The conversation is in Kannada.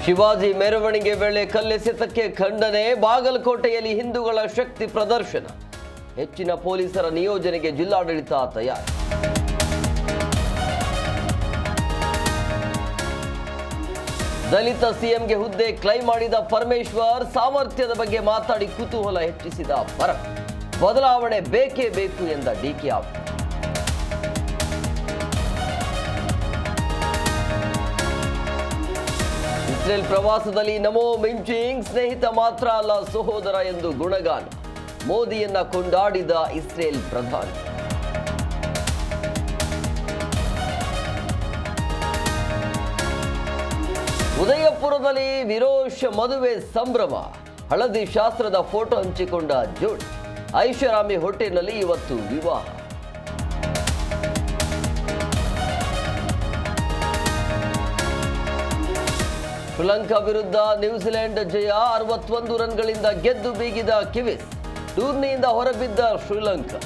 ಶಿವಾಜಿ ಮೆರವಣಿಗೆ ವೇಳೆ ಕಲ್ಲೆಸೆತಕ್ಕೆ ಖಂಡನೆ. ಬಾಗಲಕೋಟೆಯಲ್ಲಿ ಹಿಂದೂಗಳ ಶಕ್ತಿ ಪ್ರದರ್ಶನ. ಹೆಚ್ಚಿನ ಪೊಲೀಸರ ನಿಯೋಜನೆಗೆ ಜಿಲ್ಲಾಡಳಿತ ತಯಾರಿ. ದಲಿತ ಸಿಎಂಗೆ ಹುದ್ದೆ ಕ್ಲೈಮ್ ಮಾಡಿದ ಪರಮೇಶ್ವರ್ ಸಾಮರ್ಥ್ಯದ ಬಗ್ಗೆ ಮಾತಾಡಿ ಕುತೂಹಲ ಹೆಚ್ಚಿಸಿದ ಭರತ್. ಬದಲಾವಣೆ ಬೇಕೇ ಬೇಕು ಎಂದ ಡಿಕೆ ಆಪ್ತ. ಇಸ್ರೇಲ್ ಪ್ರವಾಸದಲ್ಲಿ ನಮೋ ಮಿಂಚಿಂಗ್, ಸ್ನೇಹಿತ ಮಾತ್ರ ಅಲ್ಲ ಸಹೋದರ ಎಂದು ಗುಣಗಾನ. ಮೋದಿಯನ್ನ ಕೊಂಡಾಡಿದ ಇಸ್ರೇಲ್ ಪ್ರಧಾನಿ. ಉದಯಪುರದಲ್ಲಿ ವಿರೋಶ ಮದುವೆ ಸಂಭ್ರಮ. ಹಳದಿ ಶಾಸ್ತ್ರದ ಫೋಟೋ ಹಂಚಿಕೊಂಡ ಜೋಡಿ. ಐಷಾರಾಮಿ ಹೋಟೆಲ್ನಲ್ಲಿ ಇವತ್ತು ವಿವಾಹ. ಶ್ರೀಲಂಕಾ ವಿರುದ್ಧ ನ್ಯೂಜಿಲೆಂಡ್ ಜಯ. 61 ರನ್ಗಳಿಂದ ಗೆದ್ದು ಬೀಗಿದ ಕಿವೀಸ್. ಟೂರ್ನಿಯಿಂದ ಹೊರಬಿದ್ದ ಶ್ರೀಲಂಕಾ.